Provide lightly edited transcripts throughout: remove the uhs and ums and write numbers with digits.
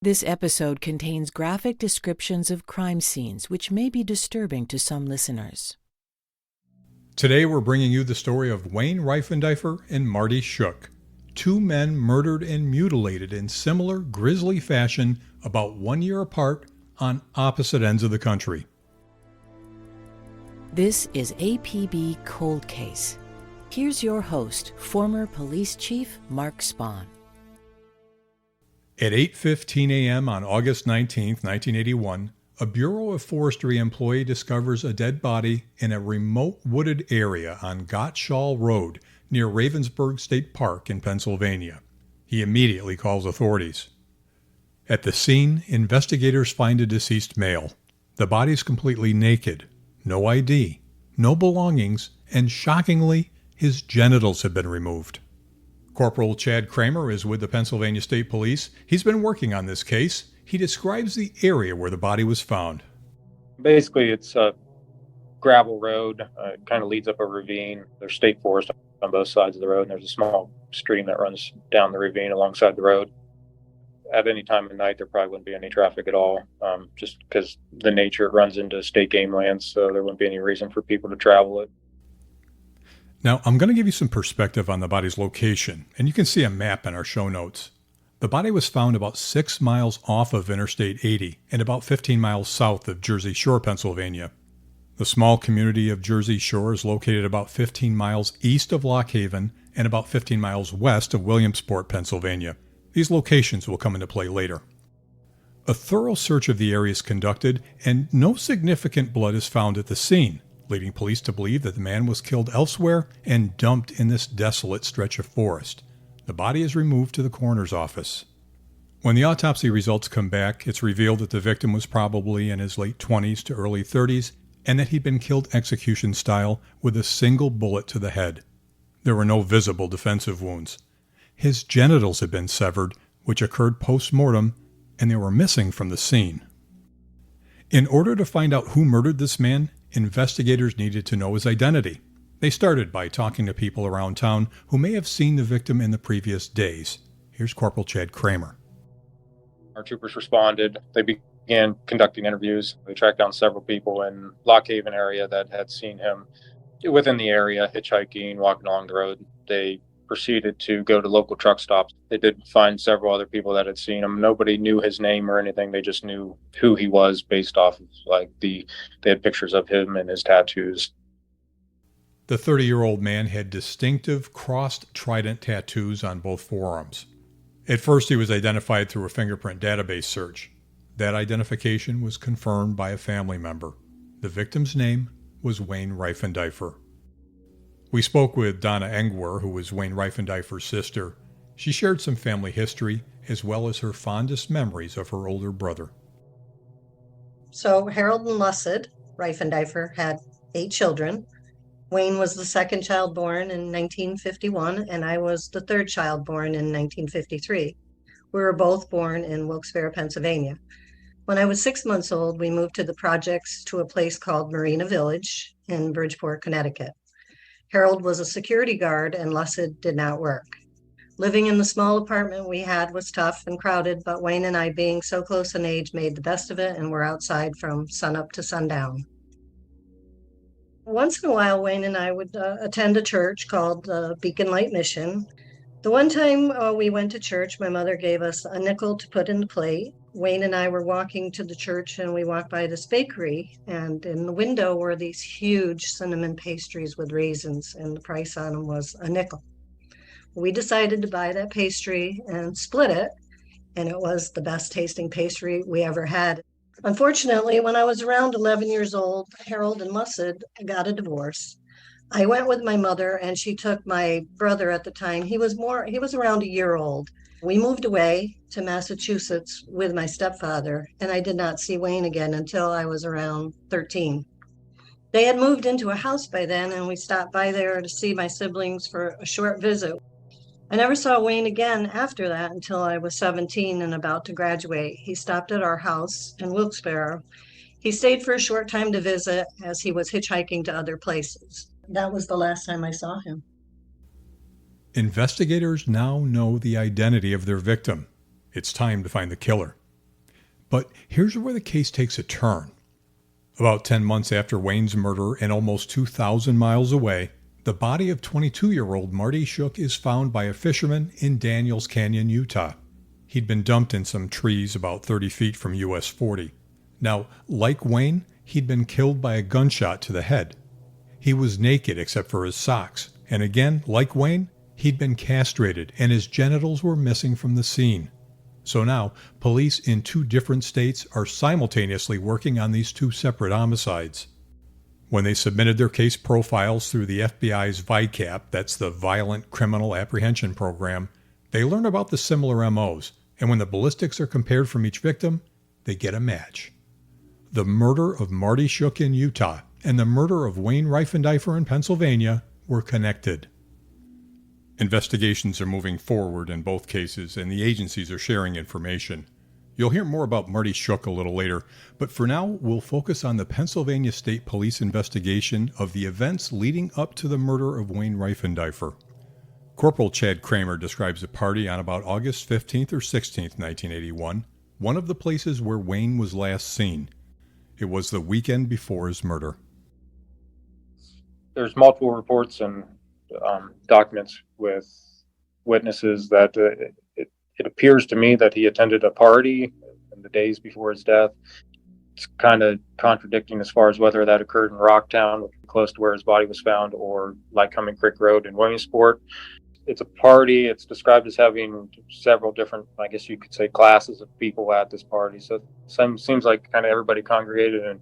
This episode contains graphic descriptions of crime scenes which may be disturbing to some listeners. Today we're bringing you the story of Wayne Rifendifer and Marty Shook, two men murdered and mutilated in similar grisly fashion about 1 year apart on opposite ends of the country. This is APB Cold Case. Here's your host, former police chief Mark Spahn. At 8:15 a.m. on August 19, 1981, a Bureau of Forestry employee discovers a dead body in a remote wooded area on Gottschall Road near Ravensburg State Park in Pennsylvania. He immediately calls authorities. At the scene, investigators find a deceased male. The body is completely naked, no ID, no belongings, and shockingly, his genitals have been removed. Corporal Chad Kramer is with the Pennsylvania State Police. He's been working on this case. He describes the area where the body was found. Basically, it's a gravel road. It kind of leads up a ravine. There's state forest on both sides of the road, and there's a small stream that runs down the ravine alongside the road. At any time of night, there probably wouldn't be any traffic at all, just because the nature it runs into state game lands, so there wouldn't be any reason for people to travel it. Now, I'm going to give you some perspective on the body's location, and you can see a map in our show notes. The body was found about 6 miles off of Interstate 80 and about 15 miles south of Jersey Shore, Pennsylvania. The small community of Jersey Shore is located about 15 miles east of Lock Haven and about 15 miles west of Williamsport, Pennsylvania. These locations will come into play later. A thorough search of the area is conducted, and no significant blood is found at the scene, leading police to believe that the man was killed elsewhere and dumped in this desolate stretch of forest. The body is removed to the coroner's office. When the autopsy results come back, it's revealed that the victim was probably in his late 20s to early 30s and that he'd been killed execution style with a single bullet to the head. There were no visible defensive wounds. His genitals had been severed, which occurred post-mortem, and they were missing from the scene. In order to find out who murdered this man, investigators needed to know his identity. They started by talking to people around town who may have seen the victim in the previous days. Here's Corporal Chad Kramer. Our troopers responded. They began conducting interviews. They tracked down several people in Lock Haven area that had seen him within the area, hitchhiking, walking along the road. They proceeded to go to local truck stops. They did find several other people that had seen him. Nobody knew his name or anything. They just knew who he was based off of they had pictures of him and his tattoos. The 30-year-old man had distinctive crossed trident tattoos on both forearms. At first, he was identified through a fingerprint database search. That identification was confirmed by a family member. The victim's name was Wayne Rifendifer. We spoke with Donna Engwer, who was Wayne Rifendifer's sister. She shared some family history, as well as her fondest memories of her older brother. So Harold and Lucid Rifendifer had 8 children. Wayne was the second child born in 1951, and I was the third child born in 1953. We were both born in Wilkes-Barre, Pennsylvania. When I was 6 months old, we moved to the projects to a place called Marina Village in Bridgeport, Connecticut. Harold was a security guard and Lucid did not work. Living in the small apartment we had was tough and crowded, but Wayne and I, being so close in age, made the best of it and were outside from sunup to sundown. Once in a while, Wayne and I would attend a church called Beacon Light Mission. The one time we went to church, my mother gave us a nickel to put in the plate. Wayne and I were walking to the church and we walked by this bakery, and in the window were these huge cinnamon pastries with raisins, and the price on them was a nickel. We decided to buy that pastry and split it, and it was the best tasting pastry we ever had. Unfortunately, when I was around 11 years old, Harold and Lucid got a divorce. I went with my mother and she took my brother at the time. He was around a year old. We moved away to Massachusetts with my stepfather, and I did not see Wayne again until I was around 13. They had moved into a house by then, and we stopped by there to see my siblings for a short visit. I never saw Wayne again after that until I was 17 and about to graduate. He stopped at our house in Wilkes-Barre. He stayed for a short time to visit as he was hitchhiking to other places. That was the last time I saw him. Investigators now know the identity of their victim. It's time to find the killer. But here's where the case takes a turn. About 10 months after Wayne's murder and almost 2,000 miles away, the body of 22-year-old Marty Shook is found by a fisherman in Daniels Canyon, Utah. He'd been dumped in some trees about 30 feet from US 40. Now, like Wayne, he'd been killed by a gunshot to the head. He was naked except for his socks, and again, like Wayne, he'd been castrated and his genitals were missing from the scene. So now, police in 2 different states are simultaneously working on these 2 separate homicides. When they submitted their case profiles through the FBI's VICAP, that's the Violent Criminal Apprehension Program, they learn about the similar MOs, and when the ballistics are compared from each victim, they get a match. The murder of Marty Shook in Utah and the murder of Wayne Rifendifer in Pennsylvania were connected. Investigations are moving forward in both cases, and the agencies are sharing information. You'll hear more about Marty Shook a little later, but for now, we'll focus on the Pennsylvania State Police investigation of the events leading up to the murder of Wayne Rifendifer. Corporal Chad Kramer describes a party on about August 15th or 16th, 1981, one of the places where Wayne was last seen. It was the weekend before his murder. There's multiple reports and documents with witnesses that it appears to me that he attended a party in the days before his death. It's kind of contradicting as far as whether that occurred in Rocktown, which is close to where his body was found, or Lycoming Creek Road in Williamsport. It's a party. It's described as having several different, I guess you could say, classes of people at this party. So it seems like kind of everybody congregated, and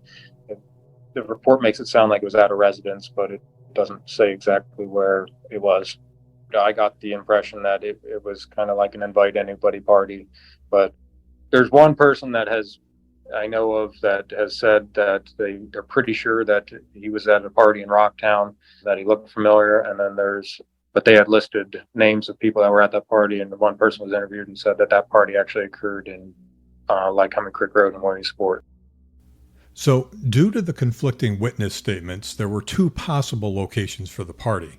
the report makes it sound like it was at a residence, but it doesn't say exactly where it was. I got the impression that it was kind of like an invite anybody party. But there's one person that I know of that has said that they're pretty sure that he was at a party in Rocktown, that he looked familiar. And then but they had listed names of people that were at that party. And the one person was interviewed and said that party actually occurred in Lycoming Creek Road in Williamsport. So, due to the conflicting witness statements, there were 2 possible locations for the party.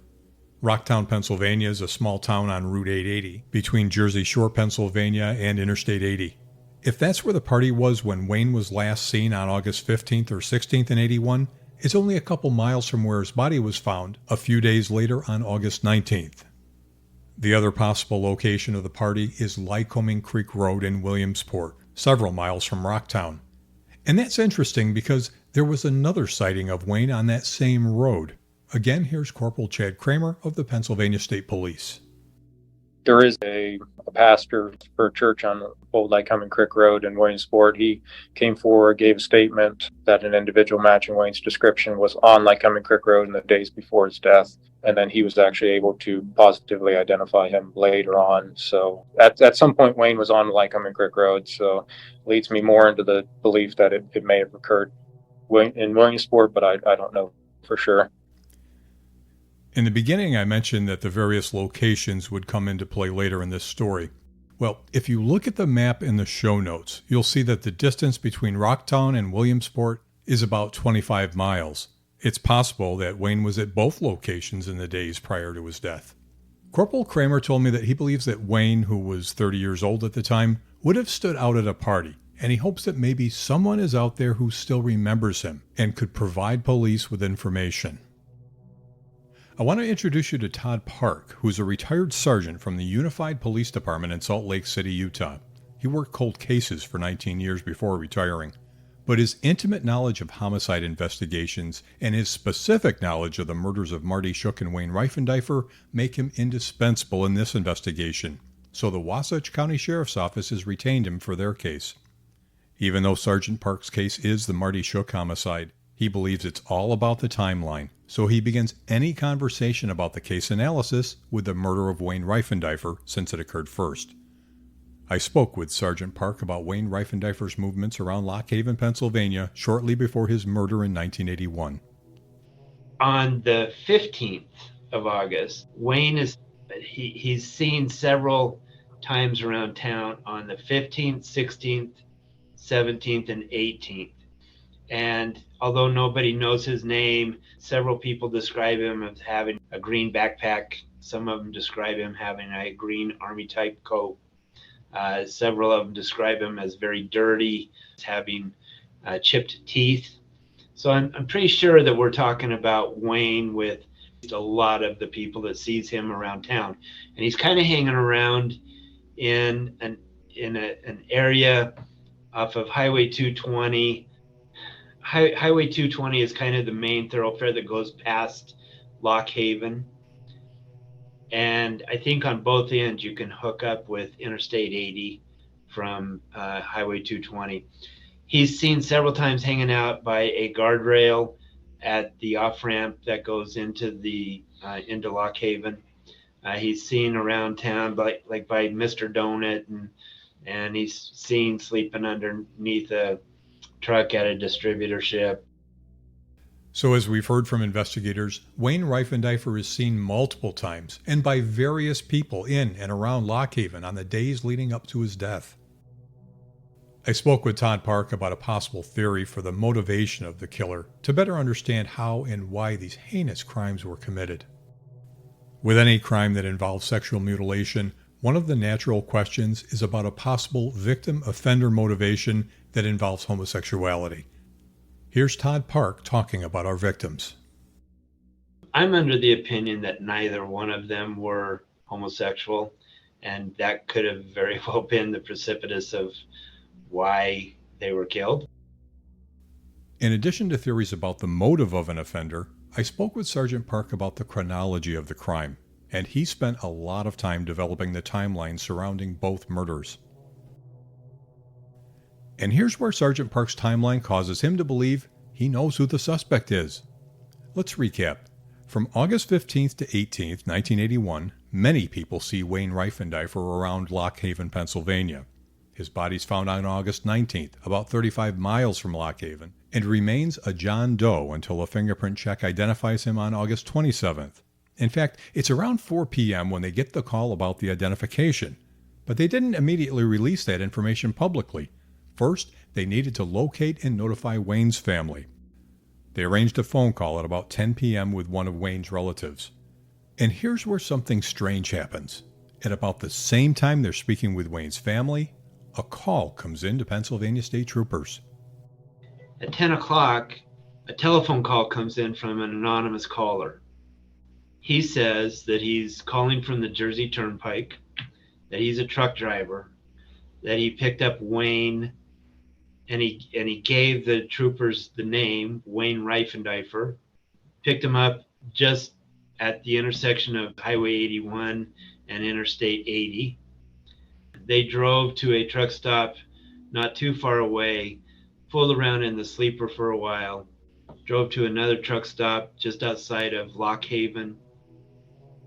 Rocktown, Pennsylvania is a small town on Route 880 between Jersey Shore, Pennsylvania and Interstate 80. If that's where the party was when Wayne was last seen on August 15th or 16th in 81, it's only a couple miles from where his body was found a few days later on August 19th. The other possible location of the party is Lycoming Creek Road in Williamsport, several miles from Rocktown. And that's interesting because there was another sighting of Wayne on that same road. Again, here's Corporal Chad Kramer of the Pennsylvania State Police. There is a pastor for a church on Old Lycoming Creek Road in Williamsport. He came forward, gave a statement that an individual matching Wayne's description was on Lycoming Creek Road in the days before his death. And then he was actually able to positively identify him later on. So at some point, Wayne was on Lycoming Creek Road. So it leads me more into the belief that it may have occurred in Williamsport, but I don't know for sure. In the beginning, I mentioned that the various locations would come into play later in this story. Well, if you look at the map in the show notes, you'll see that the distance between Rocktown and Williamsport is about 25 miles. It's possible that Wayne was at both locations in the days prior to his death. Corporal Kramer told me that he believes that Wayne, who was 30 years old at the time, would have stood out at a party, and he hopes that maybe someone is out there who still remembers him and could provide police with information. I want to introduce you to Todd Park, who's a retired sergeant from the Unified Police Department in Salt Lake City, Utah. He worked cold cases for 19 years before retiring, but his intimate knowledge of homicide investigations and his specific knowledge of the murders of Marty Shook and Wayne Rifendifer make him indispensable in this investigation, so the Wasatch County Sheriff's Office has retained him for their case. Even though Sergeant Park's case is the Marty Shook homicide, he believes it's all about the timeline, so he begins any conversation about the case analysis with the murder of Wayne Rifendifer since it occurred first. I spoke with Sergeant Park about Wayne Rifendifer's movements around Lock Haven, Pennsylvania shortly before his murder in 1981. On the 15th of August, Wayne he's seen several times around town on the 15th, 16th, 17th, and 18th. And although nobody knows his name, several people describe him as having a green backpack. Some of them describe him having a green army type coat. Several of them describe him as very dirty, as having chipped teeth. So I'm pretty sure that we're talking about Wayne with a lot of the people that sees him around town. And he's kind of hanging around in an area off of Highway 220. Highway 220 is kind of the main thoroughfare that goes past Lock Haven. And I think on both ends you can hook up with Interstate 80 from Highway 220. He's seen several times hanging out by a guardrail at the off-ramp that goes into Lock Haven. He's seen around town by Mr. Donut, and he's seen sleeping underneath a truck at a distributorship. So as we've heard from investigators, Wayne Rifendifer is seen multiple times and by various people in and around Lock Haven on the days leading up to his death. I spoke with Todd Park about a possible theory for the motivation of the killer to better understand how and why these heinous crimes were committed. With any crime that involves sexual mutilation, one of the natural questions is about a possible victim-offender motivation that involves homosexuality. Here's Todd Park talking about our victims. I'm under the opinion that neither one of them were homosexual, and that could have very well been the precipitus of why they were killed. In addition to theories about the motive of an offender, I spoke with Sergeant Park about the chronology of the crime, and he spent a lot of time developing the timeline surrounding both murders. And here's where Sergeant Park's timeline causes him to believe he knows who the suspect is. Let's recap. From August 15th to 18th, 1981, many people see Wayne Rifendifer around Lock Haven, Pennsylvania. His body's found on August 19th, about 35 miles from Lock Haven, and remains a John Doe until a fingerprint check identifies him on August 27th. In fact, it's around 4 p.m. when they get the call about the identification, but they didn't immediately release that information publicly. First, they needed to locate and notify Wayne's family. They arranged a phone call at about 10 p.m. with one of Wayne's relatives. And here's where something strange happens. At about the same time they're speaking with Wayne's family, a call comes in to Pennsylvania State Troopers. At 10 o'clock, a telephone call comes in from an anonymous caller. He says that he's calling from the Jersey Turnpike, that he's a truck driver, that he picked up Wayne, and he gave the troopers the name Wayne Rifendifer, picked him up just at the intersection of Highway 81 and Interstate 80. They drove to a truck stop not too far away, fooled around in the sleeper for a while, drove to another truck stop just outside of Lock Haven,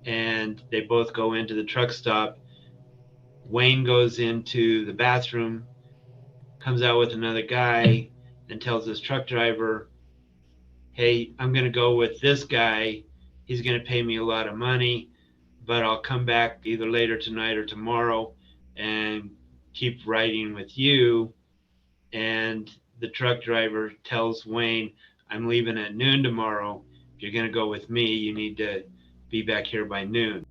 and they both go into the truck stop. Wayne goes into the bathroom, comes out with another guy, and tells his truck driver, hey, I'm going to go with this guy. He's going to pay me a lot of money, but I'll come back either later tonight or tomorrow and keep riding with you. And the truck driver tells Wayne, I'm leaving at noon tomorrow. If you're going to go with me, you need to be back here by noon.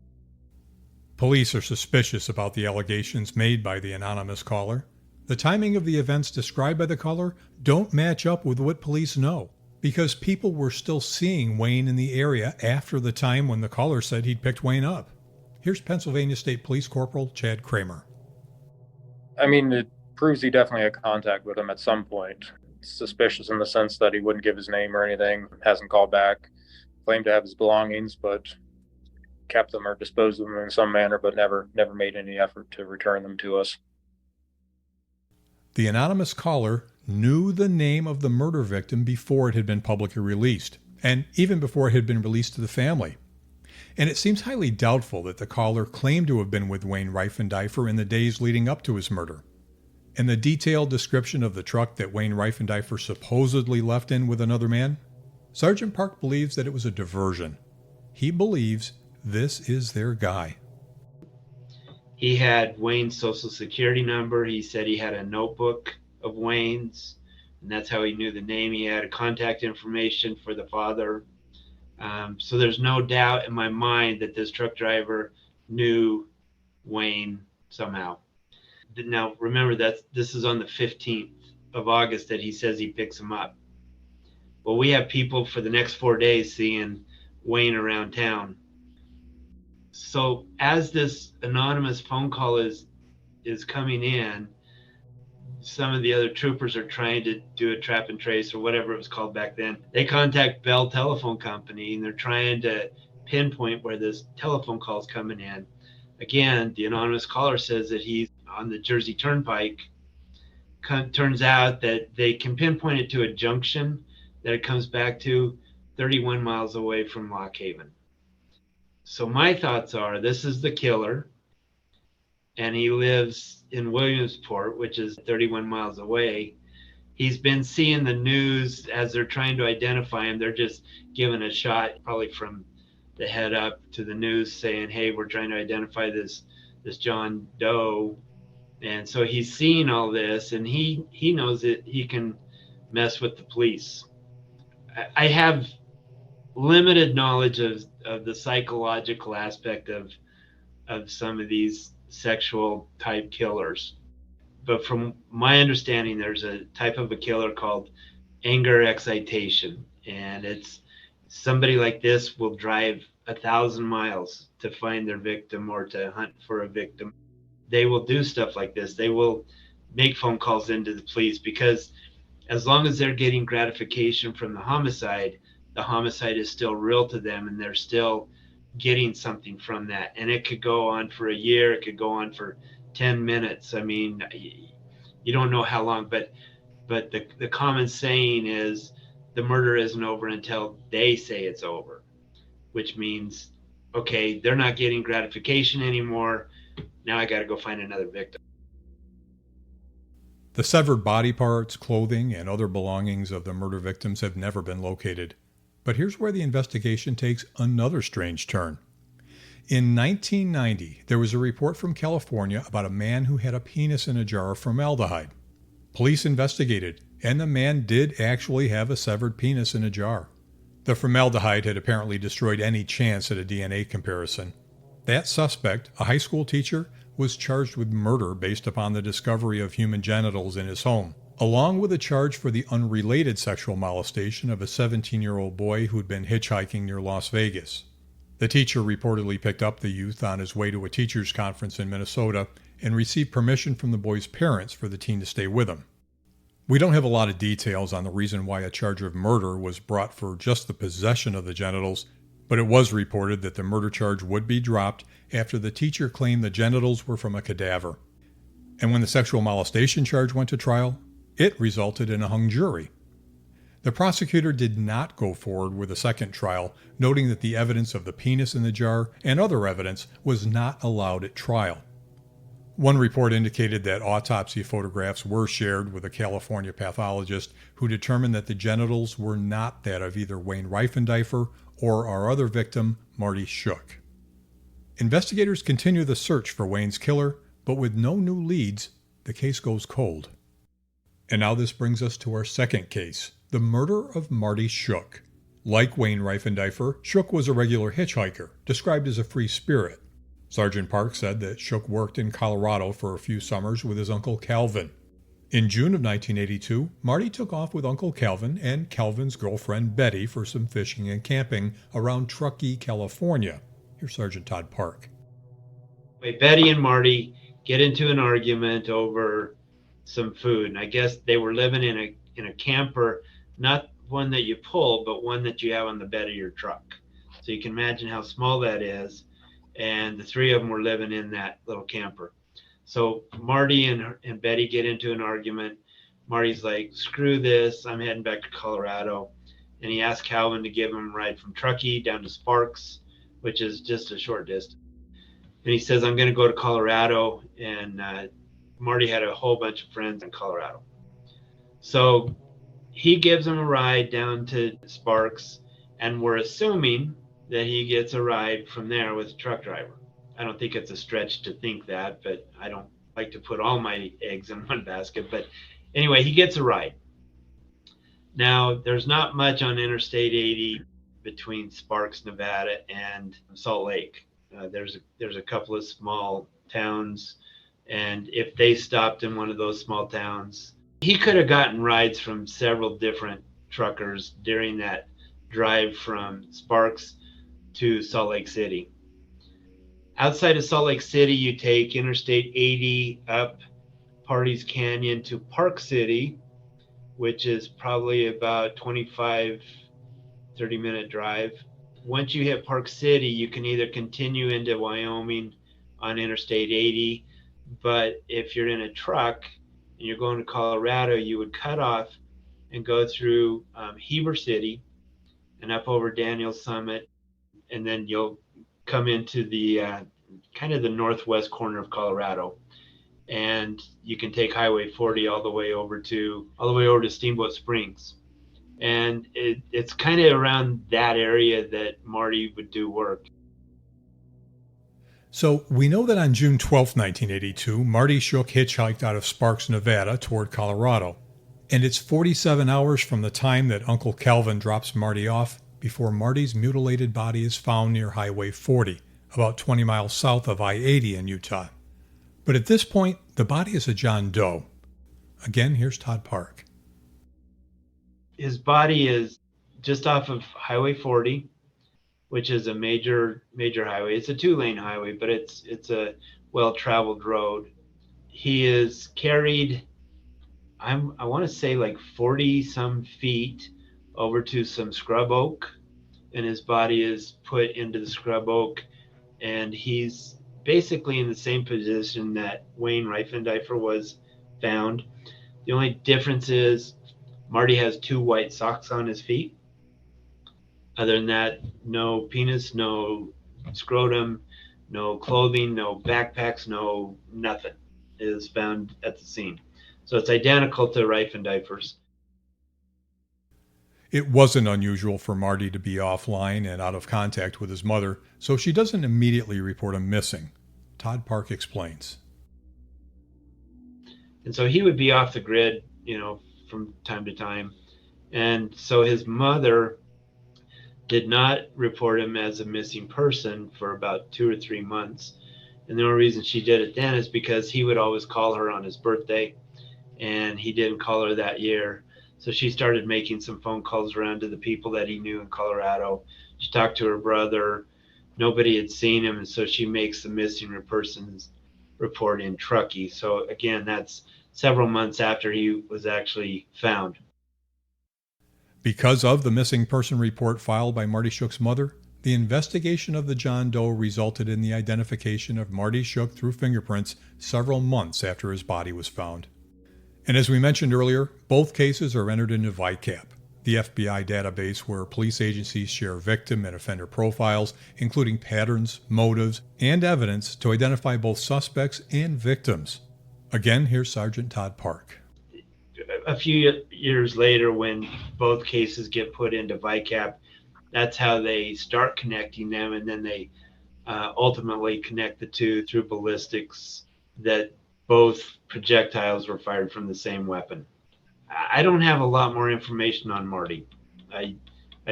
Police are suspicious about the allegations made by the anonymous caller. The timing of the events described by the caller don't match up with what police know, because people were still seeing Wayne in the area after the time when the caller said he'd picked Wayne up. Here's Pennsylvania State Police Corporal Chad Kramer. I mean, it proves he definitely had contact with him at some point. It's suspicious in the sense that he wouldn't give his name or anything, hasn't called back, claimed to have his belongings, but kept them or disposed of them in some manner, but never made any effort to return them to us. The anonymous caller knew the name of the murder victim before it had been publicly released, and even before it had been released to the family. And it seems highly doubtful that the caller claimed to have been with Wayne Rifendifer in the days leading up to his murder. And the detailed description of the truck that Wayne Rifendifer supposedly left in with another man? Sergeant Park believes that it was a diversion. He believes this is their guy. He had Wayne's social security number. He said he had a notebook of Wayne's, and that's how he knew the name. He had contact information for the father. So there's no doubt in my mind that this truck driver knew Wayne somehow. Now, remember that this is on the 15th of August that he says he picks him up. Well, we have people for the next 4 days seeing Wayne around town. So as this anonymous phone call is coming in, some of the other troopers are trying to do a trap and trace or whatever it was called back then. They contact Bell Telephone Company and they're trying to pinpoint where this telephone call is coming in. Again, the anonymous caller says that he's on the Jersey Turnpike. Turns out that they can pinpoint it to a junction that it comes back to 31 miles away from Lock Haven. So my thoughts are, this is the killer, and he lives in Williamsport, which is 31 miles away. He's been seeing the news as they're trying to identify him. They're just giving a shot, probably from the head up to the news, saying, hey, we're trying to identify this John Doe. And so he's seeing all this, and he knows that he can mess with the police. I have limited knowledge of the psychological aspect of some of these sexual type killers. But from my understanding, there's a type of a killer called anger excitation. And it's somebody like this will drive 1,000 miles to find their victim or to hunt for a victim. They will do stuff like this. They will make phone calls into the police because as long as they're getting gratification from the homicide is still real to them and they're still getting something from that. And it could go on for a year. It could go on for 10 minutes. I mean, you don't know how long, but the common saying is the murder isn't over until they say it's over, which means, okay, they're not getting gratification anymore. Now I got to go find another victim. The severed body parts, clothing, and other belongings of the murder victims have never been located. But here's where the investigation takes another strange turn. In 1990, there was a report from California about a man who had a penis in a jar of formaldehyde. Police investigated, and the man did actually have a severed penis in a jar. The formaldehyde had apparently destroyed any chance at a DNA comparison. That suspect, a high school teacher, was charged with murder based upon the discovery of human genitals in his home, along with a charge for the unrelated sexual molestation of a 17-year-old boy who'd been hitchhiking near Las Vegas. The teacher reportedly picked up the youth on his way to a teachers' conference in Minnesota and received permission from the boy's parents for the teen to stay with him. We don't have a lot of details on the reason why a charge of murder was brought for just the possession of the genitals, but it was reported that the murder charge would be dropped after the teacher claimed the genitals were from a cadaver. And when the sexual molestation charge went to trial, it resulted in a hung jury. The prosecutor did not go forward with a second trial, noting that the evidence of the penis in the jar and other evidence was not allowed at trial. One report indicated that autopsy photographs were shared with a California pathologist who determined that the genitals were not that of either Wayne Rifendifer or our other victim, Marty Shook. Investigators continue the search for Wayne's killer, but with no new leads, the case goes cold. And now this brings us to our second case, the murder of Marty Shook. Like Wayne Rifendifer, Shook was a regular hitchhiker, described as a free spirit. Sergeant Park said that Shook worked in Colorado for a few summers with his Uncle Calvin. In June of 1982, Marty took off with Uncle Calvin and Calvin's girlfriend Betty for some fishing and camping around Truckee, California. Here's Sergeant Todd Park. Betty and Marty get into an argument over some food, and I guess they were living in a camper, not one that you pull, but one that you have on the bed of your truck. So you can imagine how small that is, and the three of them were living in that little camper. So Marty and Betty get into an argument. Marty's like, screw this, I'm heading back to Colorado. And he asked Calvin to give him a ride from Truckee down to Sparks, which is just a short distance. And he says, I'm going to go to Colorado. And Marty had a whole bunch of friends in Colorado. So he gives him a ride down to Sparks. And we're assuming that he gets a ride from there with a truck driver. I don't think it's a stretch to think that, but I don't like to put all my eggs in one basket. But anyway, he gets a ride. Now, there's not much on Interstate 80 between Sparks, Nevada, and Salt Lake. There's a couple of small towns And if they stopped in one of those small towns, he could have gotten rides from several different truckers during that drive from Sparks to Salt Lake City. Outside of Salt Lake City, you take Interstate 80 up Parties Canyon to Park City, which is probably about 25, 30-minute drive. Once you hit Park City, you can either continue into Wyoming on Interstate 80, but if you're in a truck and you're going to Colorado, you would cut off and go through Heber City and up over Daniels Summit, and then you'll come into the kind of the northwest corner of Colorado, and you can take Highway 40 all the way over to Steamboat Springs. And it's kind of around that area that Marty would do work. So we know that on June 12, 1982, Marty Shook hitchhiked out of Sparks, Nevada toward Colorado. And it's 47 hours from the time that Uncle Calvin drops Marty off before Marty's mutilated body is found near Highway 40, about 20 miles south of I-80 in Utah. But at this point, the body is a John Doe. Again, here's Todd Park. His body is just off of Highway 40, which is a major highway. It's a 2-lane highway, but it's a well-traveled road. He is carried, I want to say like 40 some feet over to some scrub oak, and his body is put into the scrub oak, and he's basically in the same position that Wayne Rifendifer was found. The only difference is Marty has 2 white socks on his feet. Other than that, no penis, no scrotum, no clothing, no backpacks, no nothing is found at the scene. So it's identical to Rifendifer's. It wasn't unusual for Marty to be offline and out of contact with his mother, so she doesn't immediately report him missing. Todd Park explains. And so he would be off the grid, from time to time. And so his mother did not report him as a missing person for about 2 or 3 months. And the only reason she did it then is because he would always call her on his birthday, and he didn't call her that year. So she started making some phone calls around to the people that he knew in Colorado. She talked to her brother. Nobody had seen him, and so she makes the missing persons report in Truckee. So again, that's several months after he was actually found. Because of the missing person report filed by Marty Shook's mother, the investigation of the John Doe resulted in the identification of Marty Shook through fingerprints several months after his body was found. And as we mentioned earlier, both cases are entered into VICAP, the FBI database where police agencies share victim and offender profiles, including patterns, motives, and evidence to identify both suspects and victims. Again, here's Sergeant Todd Park. A few years later, when both cases get put into VICAP, that's how they start connecting them, and then they ultimately connect the two through ballistics, that both projectiles were fired from the same weapon. I don't have a lot more information on Marty. I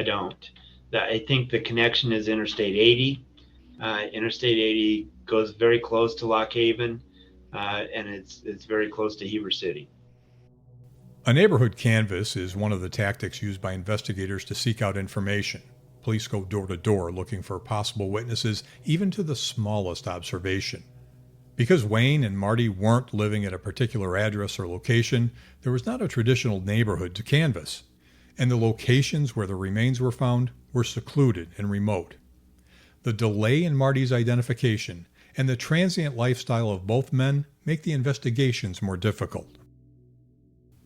don't. I think the connection is Interstate 80. Interstate 80 goes very close to Lock Haven, and it's very close to Heber City. A neighborhood canvass is one of the tactics used by investigators to seek out information. Police go door to door looking for possible witnesses, even to the smallest observation. Because Wayne and Marty weren't living at a particular address or location, there was not a traditional neighborhood to canvass, and the locations where the remains were found were secluded and remote. The delay in Marty's identification and the transient lifestyle of both men make the investigations more difficult.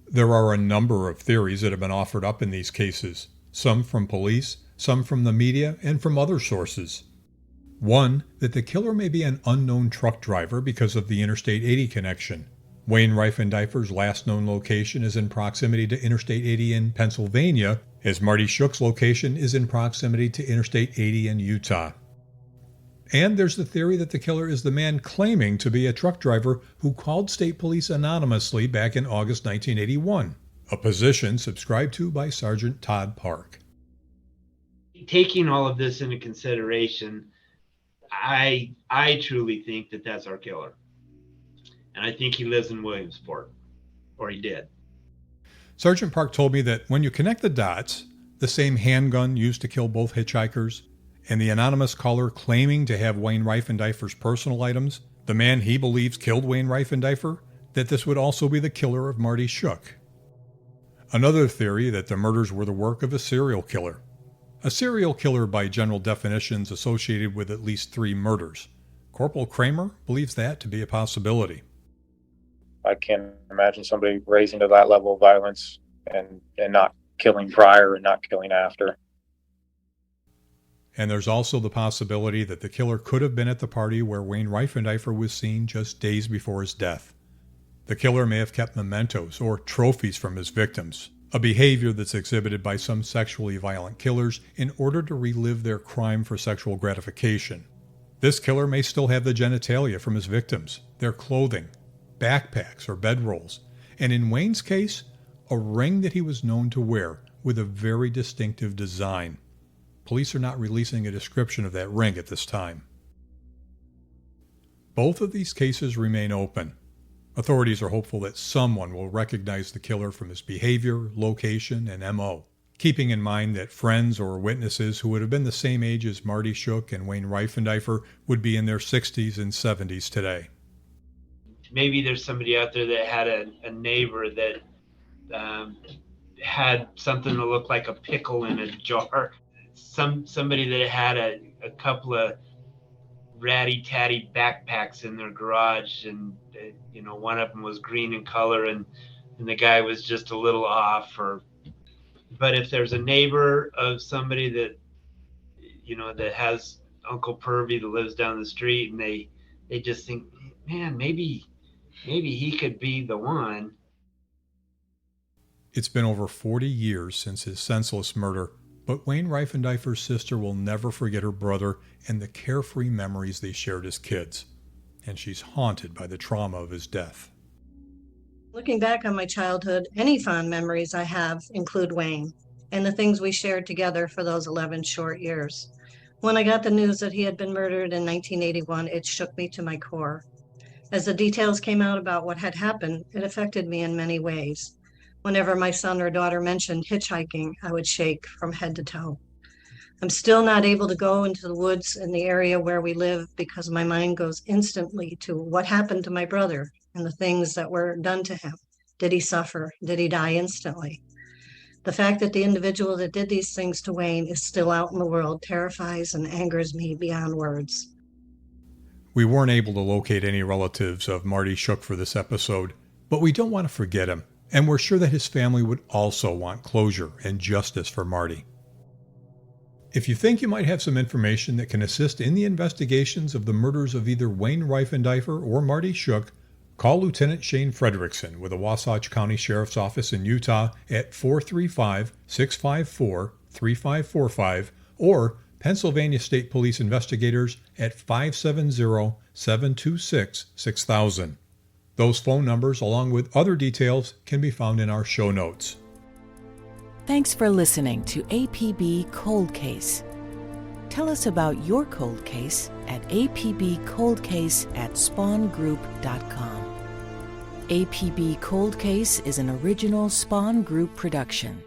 There are a number of theories that have been offered up in these cases, some from police, some from the media, and from other sources. One, that the killer may be an unknown truck driver because of the Interstate 80 connection. Wayne Rifendifer's last known location is in proximity to Interstate 80 in Pennsylvania, as Marty Shook's location is in proximity to Interstate 80 in Utah. And there's the theory that the killer is the man claiming to be a truck driver who called state police anonymously back in August 1981, a position subscribed to by Sergeant Todd Park. Taking all of this into consideration, I truly think that that's our killer. And I think he lives in Williamsport, or he did. Sergeant Park told me that when you connect the dots, the same handgun used to kill both hitchhikers, and the anonymous caller claiming to have Wayne Rifendifer's personal items, the man he believes killed Wayne Rifendifer, that this would also be the killer of Marty Shook. Another theory that the murders were the work of a serial killer. A serial killer by general definitions associated with at least 3 murders. Corporal Kramer believes that to be a possibility. I can't imagine somebody raising to that level of violence and not killing prior and not killing after. And there's also the possibility that the killer could have been at the party where Wayne Rifendifer was seen just days before his death. The killer may have kept mementos or trophies from his victims, a behavior that's exhibited by some sexually violent killers in order to relive their crime for sexual gratification. This killer may still have the genitalia from his victims, their clothing, backpacks, or bedrolls, and in Wayne's case, a ring that he was known to wear with a very distinctive design. Police are not releasing a description of that ring at this time. Both of these cases remain open. Authorities are hopeful that someone will recognize the killer from his behavior, location, and MO, keeping in mind that friends or witnesses who would have been the same age as Marty Shook and Wayne Rifendifer would be in their 60s and 70s today. Maybe there's somebody out there that had a neighbor that had something that looked like a pickle in a jar. Somebody that had a couple of ratty-tatty backpacks in their garage, and one of them was green in color, and the guy was just a little off. But if there's a neighbor of somebody that that has Uncle Pervy that lives down the street, and they just think, man, maybe he could be the one. It's been over 40 years since his senseless murder, but Wayne Rifendifer's sister will never forget her brother and the carefree memories they shared as kids. And she's haunted by the trauma of his death. Looking back on my childhood, any fond memories I have include Wayne and the things we shared together for those 11 short years. When I got the news that he had been murdered in 1981, it shook me to my core. As the details came out about what had happened, it affected me in many ways. Whenever my son or daughter mentioned hitchhiking, I would shake from head to toe. I'm still not able to go into the woods in the area where we live because my mind goes instantly to what happened to my brother and the things that were done to him. Did he suffer? Did he die instantly? The fact that the individual that did these things to Wayne is still out in the world terrifies and angers me beyond words. We weren't able to locate any relatives of Marty Shook for this episode, but we don't want to forget him, and we're sure that his family would also want closure and justice for Marty. If you think you might have some information that can assist in the investigations of the murders of either Wayne Rifendifer or Marty Shook, call Lieutenant Shane Frederickson with the Wasatch County Sheriff's Office in Utah at 435-654-3545 or Pennsylvania State Police investigators at 570-726-6000. Those phone numbers, along with other details, can be found in our show notes. Thanks for listening to APB Cold Case. Tell us about your cold case at apbcoldcase@spawngroup.com. APB Cold Case is an original Spawn Group production.